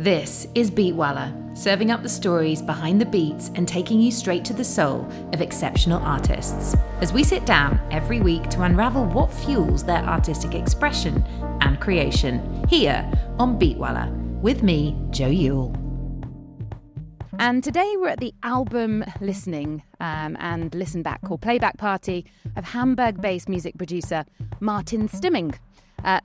This is Beatwalla, serving up the stories behind the beats and taking you straight to the soul of exceptional artists, as we sit down every week to unravel what fuels their artistic expression and creation, here on Beatwalla, with me, Jo Ewell. And today we're at the album listening and listen back or playback party of Hamburg-based music producer Martin Stimming,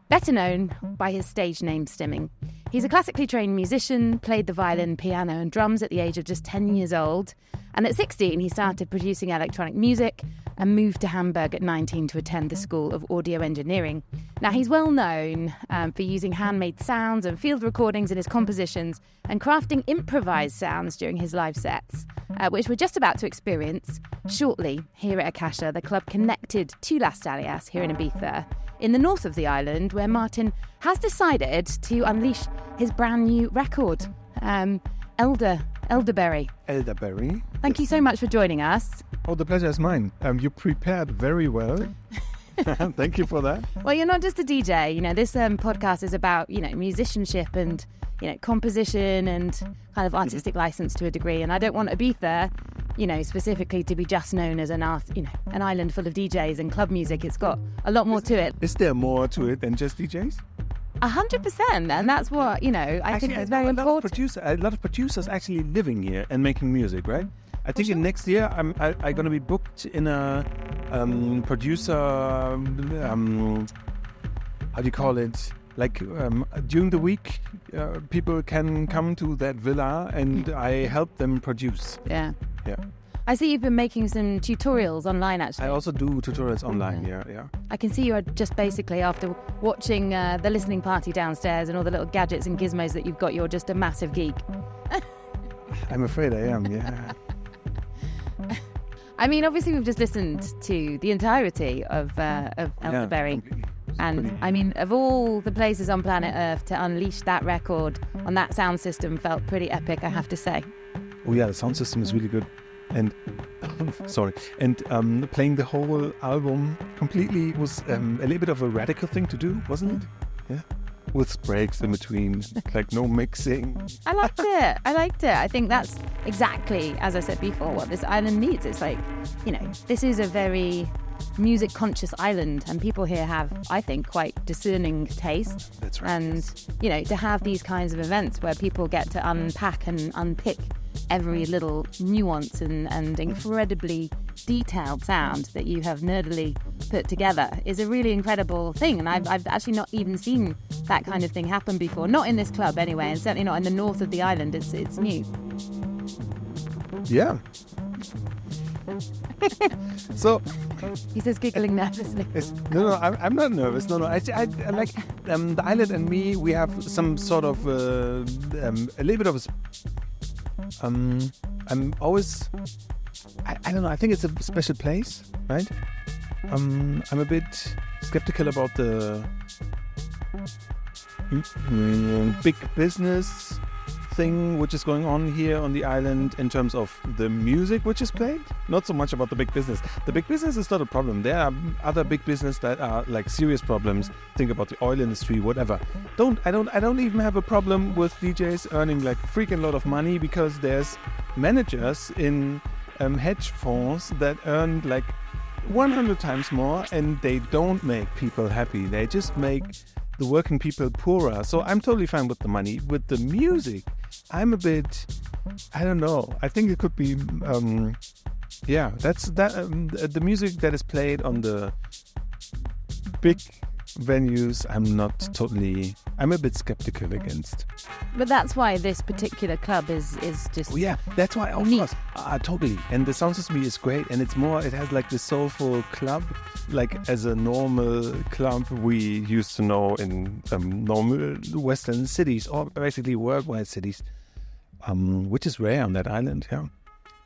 better known by his stage name Stimming. He's a classically trained musician, played the violin, piano and drums at the age of just 10 years old. And at 16, he started producing electronic music and moved to Hamburg at 19 to attend the School of Audio Engineering. Now, he's well known for using handmade sounds and field recordings in his compositions and crafting improvised sounds during his live sets, which we're just about to experience shortly here at Akasha, the club connected to Las Dalias here in Ibiza, in the north of the island, where Martin has decided to unleash his brand new record, Elderberry. Elderberry. Thank you so much for joining us. Oh, the pleasure is mine. You prepared very well. Thank you for that. Well, you're not just a DJ. You know, this podcast is about, musicianship and, composition and kind of artistic license to a degree. And I don't want Ibiza, specifically to be just known as an island full of DJs and club music. It's got a lot more to it. Is there more to it than just DJs? 100%, and that's what, I think is very important. A lot of producers actually living here and making music, right? I think in next year I'm going to be booked in a producer, how do you call it? Like during the week, people can come to that villa and I help them produce. Yeah. Yeah. I see you've been making some tutorials online, actually. I also do tutorials online, yeah. I can see you are just basically, after watching the listening party downstairs and all the little gadgets and gizmos that you've got, you're just a massive geek. I'm afraid I am, yeah. I mean, obviously we've just listened to the entirety of Elderberry. And I mean, of all the places on planet Earth to unleash that record on that sound system felt pretty epic, I have to say. Oh yeah, the sound system is really good. And playing the whole album completely was a little bit of a radical thing to do, wasn't it? Yeah, with breaks in between, like no mixing. I liked it. I think that's exactly, as I said before, what this island needs. It's like, this is a very music conscious island, and people here have, I think, quite discerning taste. That's right. And to have these kinds of events where people get to unpack and unpick every little nuance and incredibly detailed sound that you have nerdily put together is a really incredible thing. And I've actually not even seen that kind of thing happen before. Not in this club anyway, and certainly not in the north of the island. It's new. Yeah. So he says, giggling nervously. No, I'm not nervous. No, I like the island and me. We have some sort of a little bit of a. I'm always, I don't know. I think it's a special place, right? I'm a bit skeptical about the big business thing which is going on here on the island in terms of the music which is played. Not so much about the big business. The big business is not a problem. There are other big business that are like serious problems. Think about the oil industry, whatever. I don't even have a problem with DJs earning like a freaking lot of money, because there's managers in hedge funds that earn like 100 times more, and they don't make people happy. They just make the working people poorer. So I'm totally fine with the money. With the music, I'm a bit, I don't know. I think it could be, the music that is played on the big venues, I'm a bit skeptical against. But that's why this particular club is just. Oh yeah, that's why, of course. Totally. And the sound system is great, and it has like the soulful club, like as a normal club we used to know in normal Western cities, or basically worldwide cities, which is rare on that island, yeah.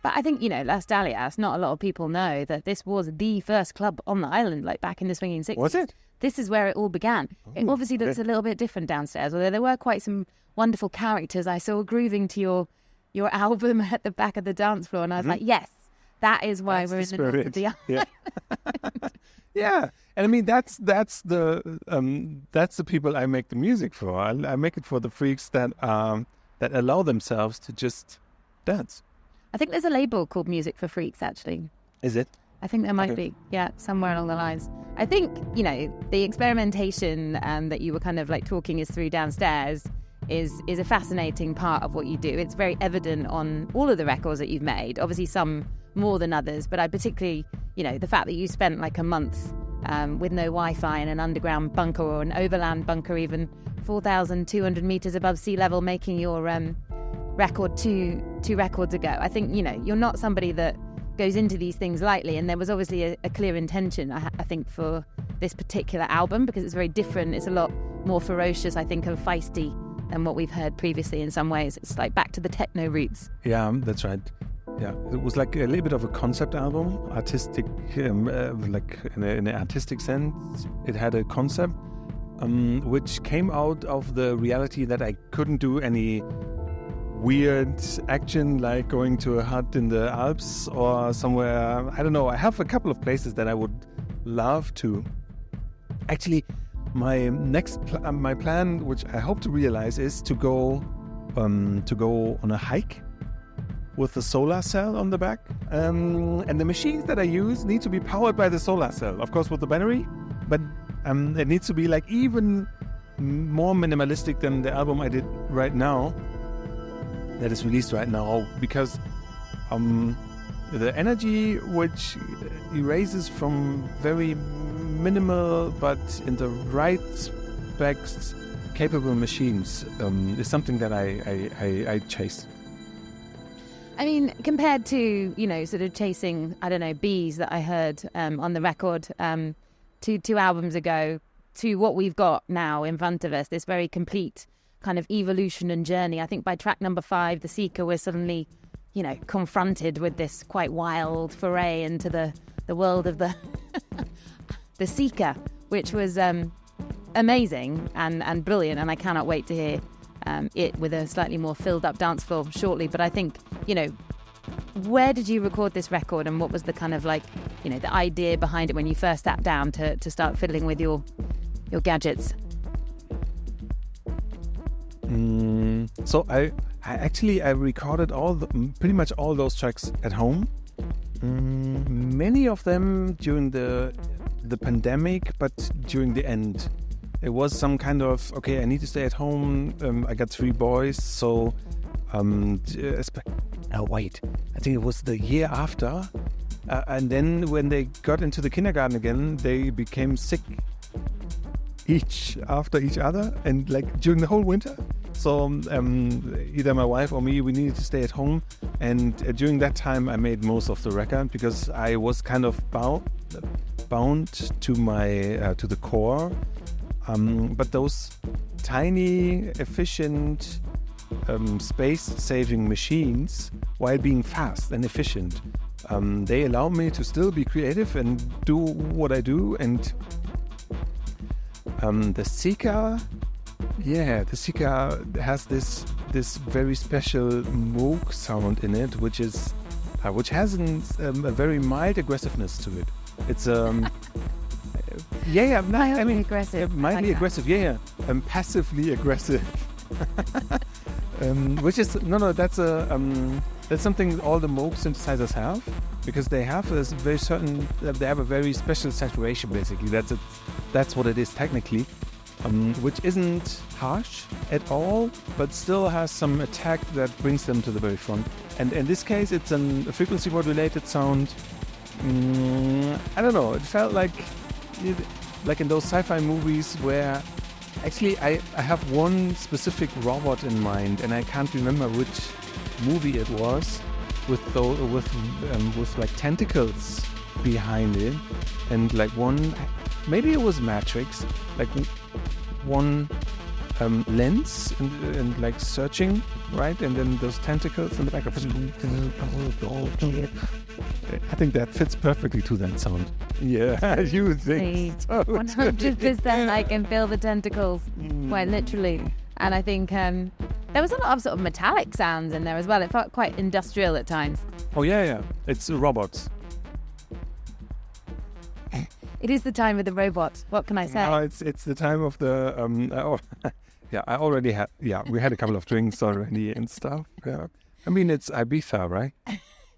But I think, Las Dalias, not a lot of people know that this was the first club on the island, like back in the swinging 60s. Was it? This is where it all began. It obviously looks a little bit different downstairs, although there were quite some wonderful characters I saw grooving to your album at the back of the dance floor, and I was like, yes, that is why we're in the north of the island. Yeah. Yeah, and I mean that's the people I make the music for. I make it for the freaks that are that allow themselves to just dance. I think there's a label called Music for Freaks, actually. Is it? I think there might be, somewhere along the lines. I think, the experimentation that you were kind of like talking us through downstairs is a fascinating part of what you do. It's very evident on all of the records that you've made, obviously some more than others, but I particularly, the fact that you spent like a month with no Wi-Fi in an underground bunker or an overland bunker, even 4,200 meters above sea level, making your record two records ago. I think, you're not somebody that goes into these things lightly, and there was obviously a clear intention, I think, for this particular album, because it's very different. It's a lot more ferocious, I think, and feisty than what we've heard previously in some ways. It's like back to the techno roots. Yeah, that's right. Yeah, it was like a little bit of a concept album, artistic, like in an artistic sense. It had a concept which came out of the reality that I couldn't do any weird action like going to a hut in the Alps or somewhere. I don't know. I have a couple of places that I would love to. Actually, my my plan, which I hope to realize, is to go on a hike with the solar cell on the back. And the machines that I use need to be powered by the solar cell, of course, with the battery. But it needs to be like even more minimalistic than the album I did right now, that is released right now, because the energy which erases from very minimal but in the right specs capable machines is something that I chase. I mean, compared to, sort of chasing, I don't know, bees that I heard on the record two albums ago, to what we've got now in front of us, this very complete kind of evolution and journey. I think by track number 5, The Seeker, we're suddenly, confronted with this quite wild foray into the world of the the Seeker, which was amazing and brilliant, and I cannot wait to hear it with a slightly more filled up dance floor shortly. But I think, where did you record this record, and what was the kind of like, the idea behind it when you first sat down to start fiddling with your gadgets? So I recorded pretty much all those tracks at home. Many of them during the pandemic, but during the end. It was some kind of, I need to stay at home. I got 3 boys, so wait, I think it was the year after. And then when they got into the kindergarten again, they became sick each after each other, and like during the whole winter. So either my wife or me, we needed to stay at home. And during that time, I made most of the record because I was kind of bound to to the core. But those tiny, efficient, space-saving machines, while being fast and efficient, they allow me to still be creative and do what I do. And the Seeker has this very special Moog sound in it, which has a very mild aggressiveness to it. It's mildly aggressive. Mildly aggressive, passively aggressive. Which is that's something all the Moog synthesizers have, because they have they have a very special saturation. Basically, that's what it is technically, which isn't harsh at all, but still has some attack that brings them to the very front. And in this case, it's a frequency modulated sound. I don't know. It felt like in those sci-fi movies where actually I have one specific robot in mind, and I can't remember which movie it was, with like tentacles behind it, and like one, maybe it was Matrix, like one lens and like searching, right, and then those tentacles in the back of I think that fits perfectly to that sound. Yeah, you think so? 100%. I can feel the tentacles, quite literally. And I think there was a lot of sort of metallic sounds in there as well. It felt quite industrial at times. Oh yeah. It's robots. It is the time of the robots. What can I say? No, it's the time of the Yeah, I already had. Yeah, we had a couple of drinks already and stuff. Yeah, I mean it's Ibiza, right?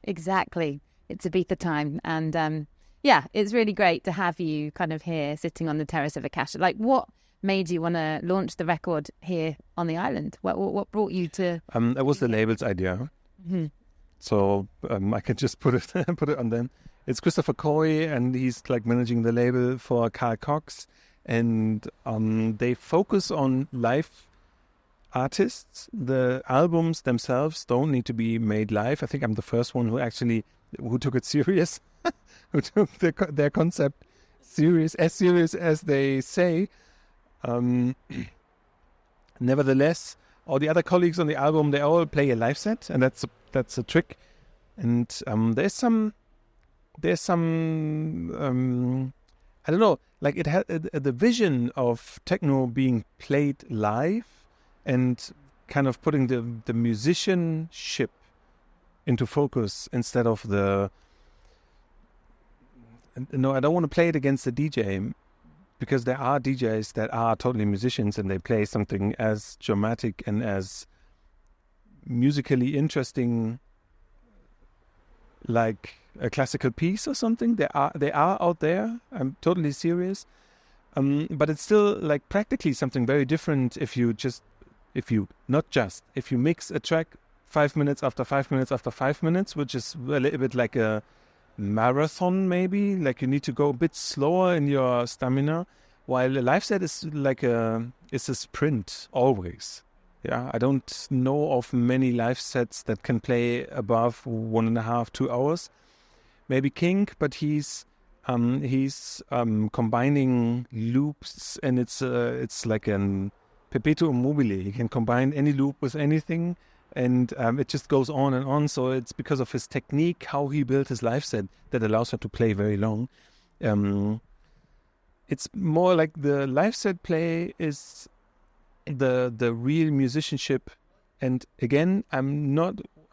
Exactly. It's Ibiza time. And yeah, it's really great to have you kind of here sitting on the terrace of Akasha. Like, what made you want to launch the record here on the island? What brought you to... That was the label's idea. Mhm. So I can just put it on them. It's Christopher Coy, and he's like managing the label for Carl Cox. And they focus on live artists. The albums themselves don't need to be made live. I think I'm the first one who took it serious, who took their concept serious as they say. Nevertheless, all the other colleagues on the album, they all play a live set, and that's a trick. And there's some I don't know, like it had the vision of techno being played live and kind of putting the musicianship into focus instead of the... No, I don't want to play it against the DJ, because there are DJs that are totally musicians and they play something as dramatic and as musically interesting, like a classical piece or something. They are out there. I'm totally serious. But it's still like practically something very different if you mix a track 5 minutes after 5 minutes after 5 minutes, which is a little bit like a marathon maybe. Like you need to go a bit slower in your stamina, while a live set is like a sprint always. Yeah, I don't know of many live sets that can play above 1.5, 2 hours. Maybe King, but he's combining loops, and it's like an perpetuum mobile. He can combine any loop with anything, and it just goes on and on. So it's because of his technique, how he built his live set, that allows him to play very long. It's more like the live set play is the real musicianship, and again, I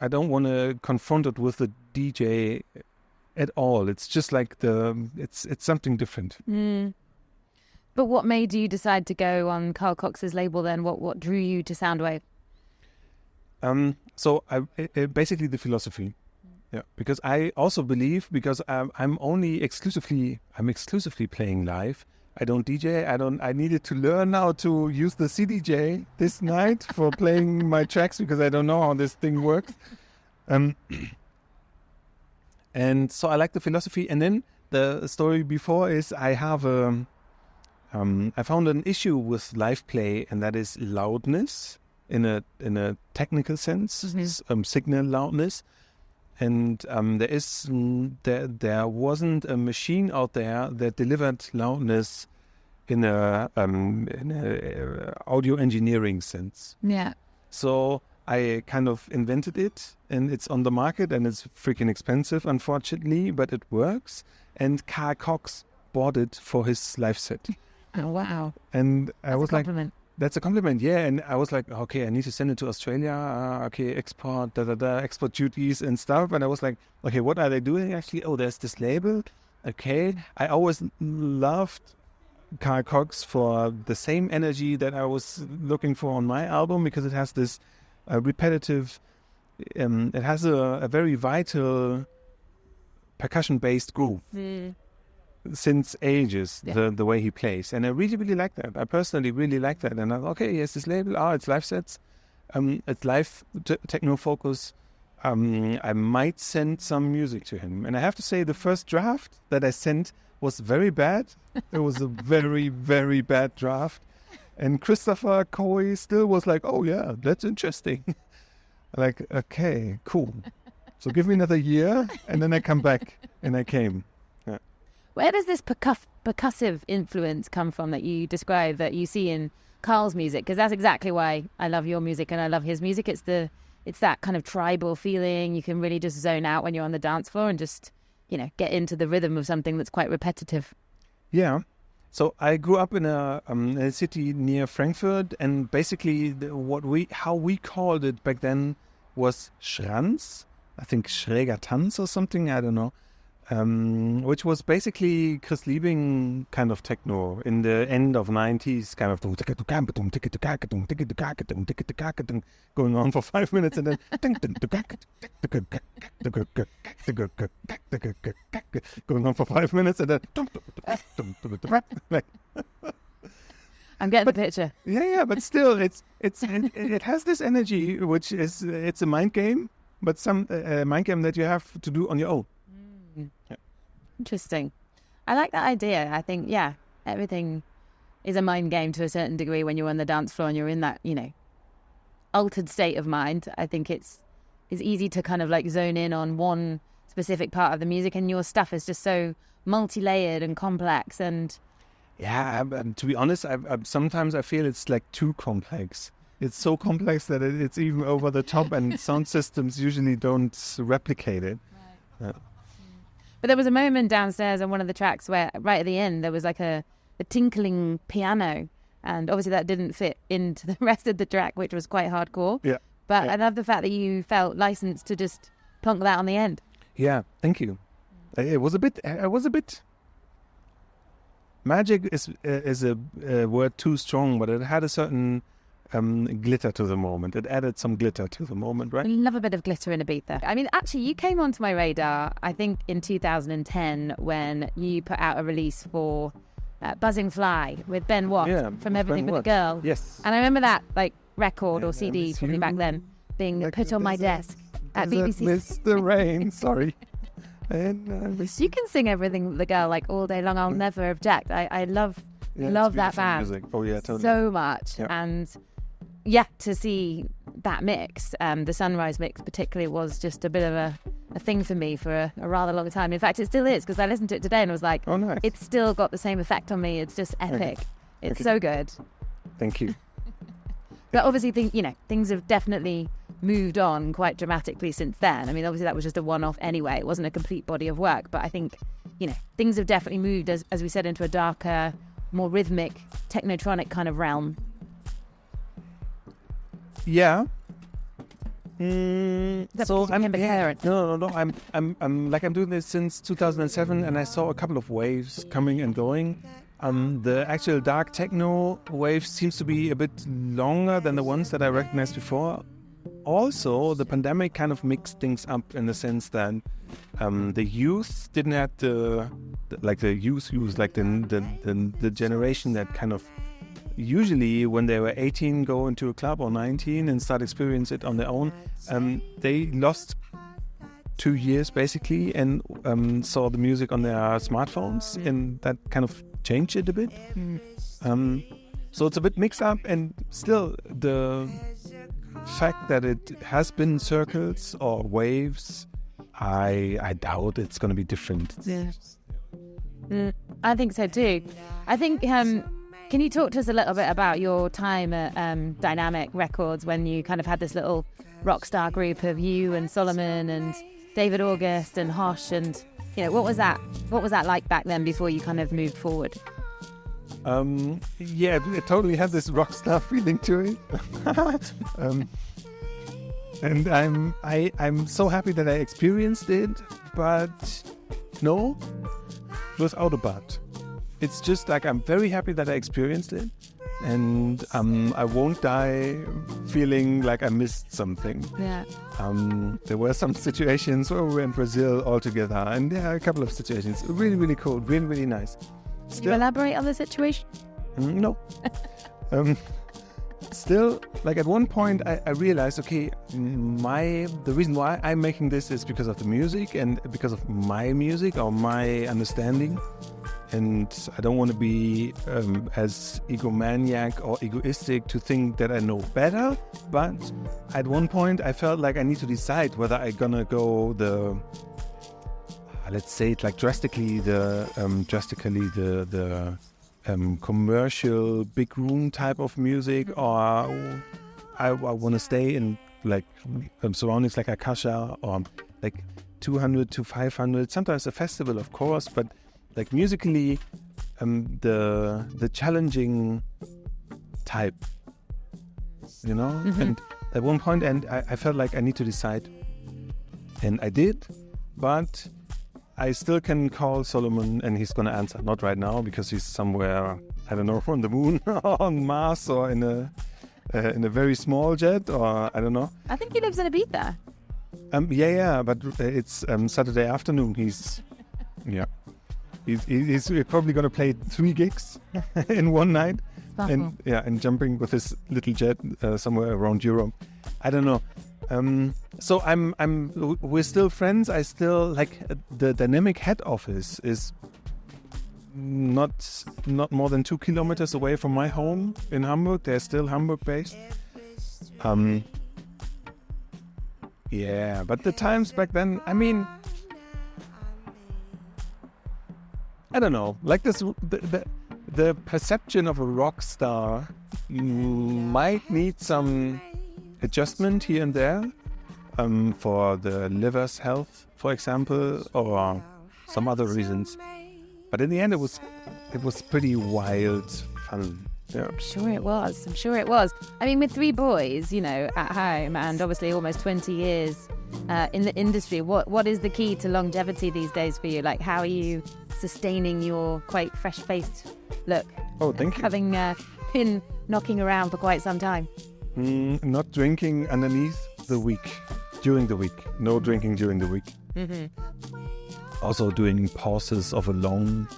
don't want to confront it with the DJ at all. It's just like it's something different. But what made you decide to go on Carl Cox's label then? What drew you to Soundwave? So basically the philosophy. Yeah, because I also believe, because I'm exclusively playing live. I don't DJ. I needed to learn how to use the CDJ this night for playing my tracks, because I don't know how this thing works. And so I like the philosophy. And then the story before is I found an issue with live play, and that is loudness in a technical sense, signal loudness. And there wasn't a machine out there that delivered loudness in a audio engineering sense. Yeah. So I kind of invented it, and it's on the market, and it's freaking expensive, unfortunately, but it works. And Carl Cox bought it for his live set. Oh, wow. And I was like, That's a compliment, yeah. And I was like, okay, I need to send it to Australia. Export, export duties and stuff. And I was like, okay, what are they doing actually? Oh, there's this label. Okay. I always loved Carl Cox for the same energy that I was looking for on my album, because it has this repetitive, it has a very vital percussion-based groove. Since ages, the way he plays, and I really, really like that. I personally really like that, and I'm okay. Yes, this label. It's live sets. It's live techno focus. I might send some music to him, and I have to say, the first draft that I sent was very bad. It was a very, very bad draft, and Christopher Coy still was like, "Oh yeah, that's interesting." Like, okay, cool. So give me another year, and then I come back, and I came. Where does this percussive influence come from that you describe, that you see in Carl's music? Because that's exactly why I love your music and I love his music. It's that kind of tribal feeling. You can really just zone out when you're on the dance floor and just, get into the rhythm of something that's quite repetitive. Yeah. So I grew up in a city near Frankfurt, and basically how we called it back then was Schranz. I think Schräger Tanz or something. I don't know. which was basically Chris Liebing kind of techno in the end of 90s, kind of going on for 5 minutes and then going on for 5 minutes and then like, I'm getting the picture. yeah, but still, it has this energy, which is it's a mind game, but some mind game that you have to do on your own. Yeah. Interesting. I like that idea. I think, yeah, everything is a mind game to a certain degree when you're on the dance floor and you're in that, altered state of mind. I think it's easy to kind of like zone in on one specific part of the music, and your stuff is just so multi-layered and complex. And yeah, to be honest, sometimes I feel it's like too complex. It's so complex that it's even over the top, and sound systems usually don't replicate it. Right. But there was a moment downstairs on one of the tracks where right at the end there was like a tinkling piano, and obviously that didn't fit into the rest of the track, which was quite hardcore. Yeah. But yeah. I love the fact that you felt licensed to just plonk that on the end. Yeah, thank you. It was a bit. Magic is a word too strong, but it had a certain glitter to the moment. It added some glitter to the moment, right? I love a bit of glitter in Ibiza. I mean, actually, you came onto my radar, I think, in 2010 when you put out a release for Buzzing Fly with Ben Watt from Everything Ben But Watt. a Girl. Yes. And I remember that like record or And CD probably back then being like put on my desk at BBC. Mr. Rain, sorry. And You can sing Everything But the Girl like all day long. I'll never object. I love that band Oh yeah, totally. so much. Yeah. And to see that mix, the Sunrise mix particularly, was just a bit of a thing for me for a rather long time. In fact, it still is, because I listened to it today and was like, oh, nice. It's still got the same effect on me. It's just epic. Okay. It's so good. Thank you. But obviously, things have definitely moved on quite dramatically since then. I mean, obviously that was just a one-off anyway. It wasn't a complete body of work. But I think, things have definitely moved, as we said, into a darker, more rhythmic, technotronic kind of realm. Yeah. So I'm I'm doing this since 2007, and I saw a couple of waves coming and going. The actual dark techno wave seems to be a bit longer than the ones that I recognized before. Also, the pandemic kind of mixed things up in the sense that the youth didn't have the generation that kind of usually when they were 18 go into a club, or 19 and start experience it on their own. They lost 2 years basically and saw the music on their smartphones, and that kind of changed it a bit. So it's a bit mixed up, and still the fact that it has been circles or waves, I doubt it's going to be different. Yeah. I think so too. I think can you talk to us a little bit about your time at Dynamic Records, when you kind of had this little rock star group of you and Solomon and David August and Hosh, and what was that like back then before you kind of moved forward? Yeah, it totally had this rock star feeling to it. And I'm so happy that I experienced it, but no, without a but. It's just like I'm very happy that I experienced it, and I won't die feeling like I missed something. Yeah. There were some situations where we were in Brazil all together, and there are a couple of situations. Really, really cool, really, really nice. Can you elaborate on the situation? No. Still, like at one point I realized, okay, the reason why I'm making this is because of the music and because of my music or my understanding. And I don't want to be as egomaniac or egoistic to think that I know better. But at one point I felt like I need to decide whether I'm gonna go let's say it like drastically the commercial big room type of music, or I want to stay in like surroundings like Akasha, or like 200 to 500, sometimes a festival of course, but like musically the challenging type, Mm-hmm. And at one point I felt like I need to decide, and I did, but I still can call Solomon and he's gonna answer. Not right now because he's somewhere, I don't know, on the moon, on Mars, or in a very small jet, or I don't know. I think he lives in Ibiza. But it's Saturday afternoon. He's probably gonna play 3 gigs in one night, and jumping with his little jet somewhere around Europe. I don't know. So we're still friends. I still like the Dynamic head office is not more than 2 kilometers away from my home in Hamburg. They're still Hamburg based. But the times back then, I mean, I don't know. Like this, the perception of a rock star might need some adjustment here and there, for the liver's health, for example, or some other reasons. But in the end, it was pretty wild fun. Yeah. I'm sure it was. I mean, with 3 boys, at home, and obviously almost 20 years in the industry, what is the key to longevity these days for you? Like, how are you sustaining your quite fresh-faced look? Oh, thank you. Having been knocking around for quite some time. Not drinking during the week. No drinking during the week. Mm-hmm. Also doing pauses of a long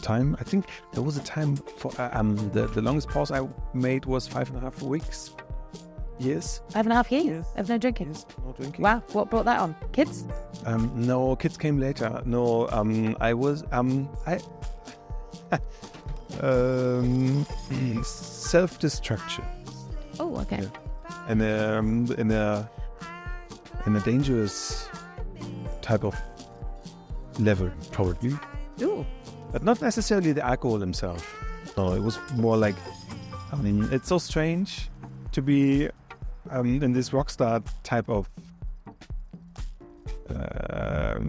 time. I think there was a time for the longest pause I made was 5.5 weeks. Yes. 5.5 years of no drinking. Yes, no drinking. Wow, what brought that on? Kids? No, kids came later. No, I was self-destruction. Oh, okay. Yeah. And in a dangerous type of level, probably. Ooh. But not necessarily the alcohol himself. No, it was more like, it's so strange to be in this rock star type of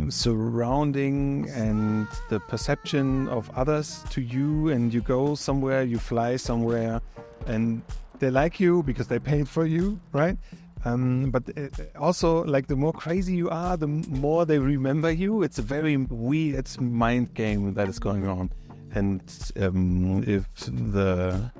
surrounding and the perception of others to you, and you go somewhere, you fly somewhere, and they like you because they paid for you, right? But also, like, the more crazy you are, the more they remember you. It's a very weird, it's mind game that is going on. And if the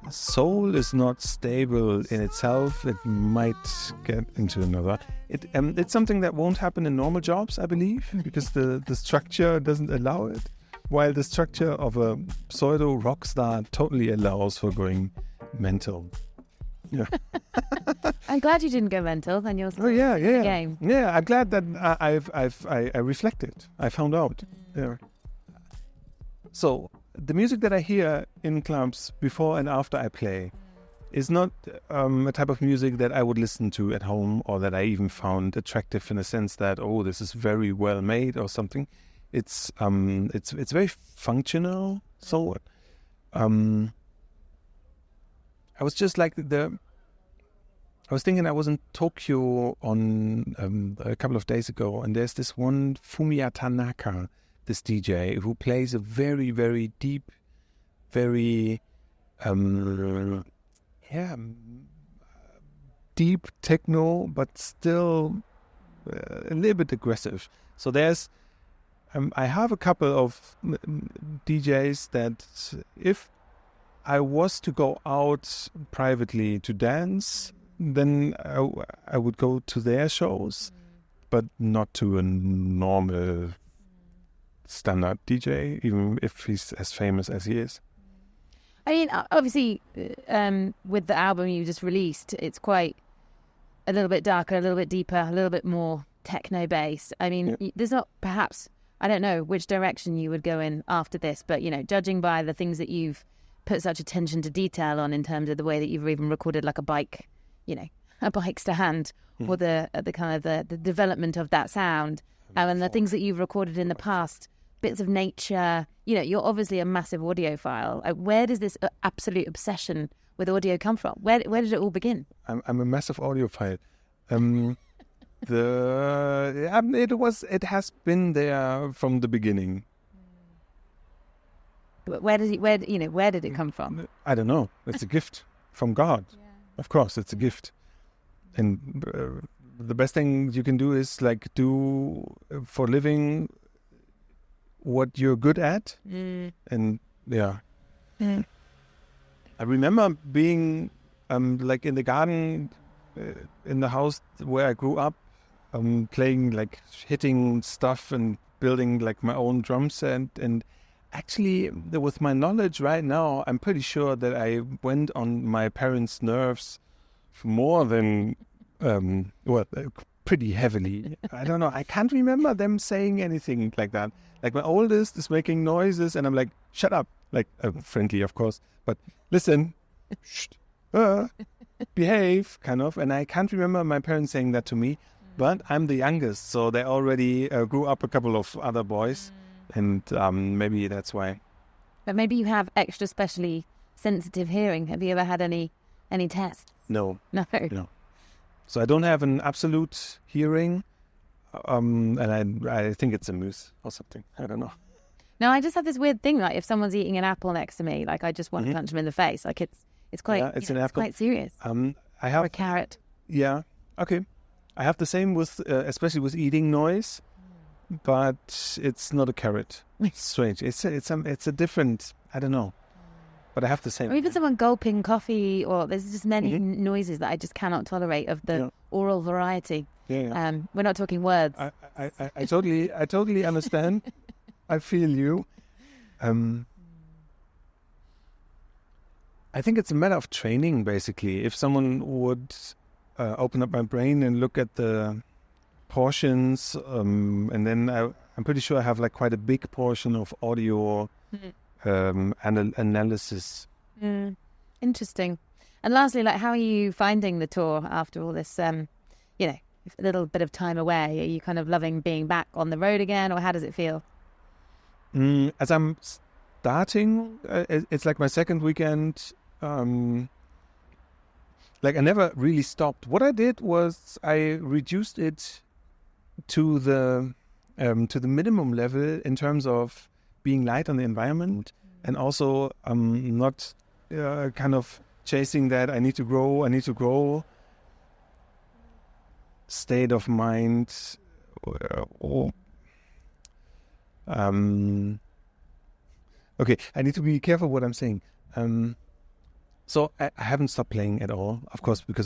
soul is not stable in itself, it might get into another. It's something that won't happen in normal jobs, I believe, because the structure doesn't allow it. While the structure of a pseudo rock star totally allows for going mental. Yeah. I'm glad you didn't go mental. Then you're Oh yeah. game. Yeah, I'm glad that I reflected. I found out. Yeah. So the music that I hear in clubs before and after I play is not a type of music that I would listen to at home, or that I even found attractive in a sense that, oh, this is very well made or something. It's very functional. So I was just like I was thinking I was in Tokyo on a couple of days ago, and there's this one Fumiya Tanaka, this DJ, who plays a very, very deep, very deep techno, but still a little bit aggressive. So there's I have a couple of DJs that if I was to go out privately to dance, then I would go to their shows, but not to a normal standard DJ, even if he's as famous as he is. I mean, obviously, with the album you just released, it's quite a little bit darker, a little bit deeper, a little bit more techno-based. I mean, there's not perhaps, I don't know which direction you would go in after this, but, judging by the things that you've put such attention to detail on in terms of the way that you've even recorded like a bike, a bike's to hand, or the kind of the development of that sound, and the things that you've recorded in the past, bits of nature. You're obviously a massive audiophile. Where does this absolute obsession with audio come from? Where did it all begin? I'm a massive audiophile. It has been there from the beginning. But where did it come from? I don't know. It's a gift from God. Yeah. Of course, it's a gift. And the best thing you can do is do for living what you're good at. And yeah. I remember being like in the garden in the house where I grew up, playing, like hitting stuff and building like my own drum set. And actually, with my knowledge right now, I'm pretty sure that I went on my parents' nerves more than, pretty heavily. I don't know. I can't remember them saying anything like that. Like my oldest is making noises and I'm like, shut up. Like, friendly, of course. But listen, behave, kind of. And I can't remember my parents saying that to me. But I'm the youngest, so they already grew up a couple of other boys. And maybe that's why. But maybe you have extra specially sensitive hearing. Have you ever had any tests? No. No. So I don't have an absolute hearing. And I think it's a moose or something. I don't know. No, I just have this weird thing. Like if someone's eating an apple next to me, like I just want to punch them in the face. Like it's quite. Yeah, it's an apple. It's quite serious. I have or a carrot. Yeah. Okay. I have the same with, especially with eating noise, but it's not a carrot. It's strange. It's a different. I don't know. But I have the same. Or even someone gulping coffee, or there's just many noises that I just cannot tolerate of the oral variety. Yeah. We're not talking words. I totally understand. I feel you. I think it's a matter of training, basically. If someone would open up my brain and look at the portions, and then I'm pretty sure I have like quite a big portion of audio analysis. Interesting. And lastly, like, how are you finding the tour after all this, a little bit of time away? Are you kind of loving being back on the road again, or how does it feel? As I'm starting, it's like my second weekend. Like I never really stopped. What I did was I reduced it to the minimum level in terms of being light on the environment, and also not kind of chasing that I need to grow state of mind. Okay, I need to be careful what I'm saying. So I haven't stopped playing at all, of course, because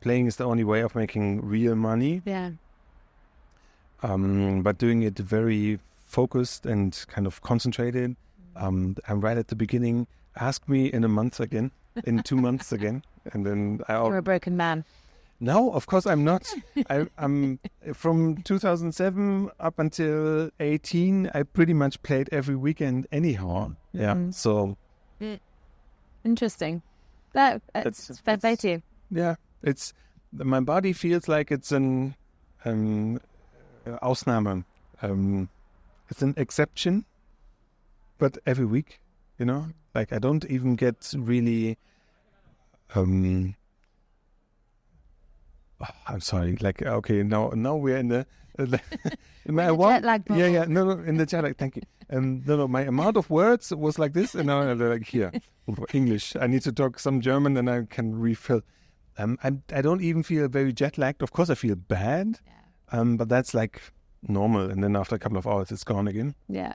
playing is the only way of making real money. Yeah. But doing it very focused and kind of concentrated. I'm right at the beginning. Ask me in a month again, in 2 months again, and then You're a broken man. No, of course I'm not. I'm from 2007 up until 18. I pretty much played every weekend anyhow. Yeah, so interesting. That's fair play to you. Yeah, it's my body feels like it's an Ausnahme. It's an exception, but every week, like I don't even get really. I'm sorry. Like, okay, now we're in the in jet lag bubble. Yeah, no, in the jet lag. Thank you. No, my amount of words was like this, and now they're like here, English. I need to talk some German, and I can refill. I don't even feel very jet lagged. Of course, I feel bad, but that's like normal. And then after a couple of hours, it's gone again. Yeah.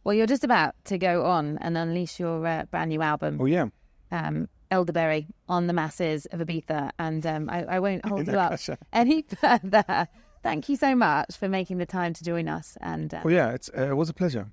Well, you're just about to go on and unleash your brand new album. Oh yeah. Elderberry on the masses of Ibiza, and I won't hold you Akasha. up any further. Thank you so much for making the time to join us. And it was a pleasure.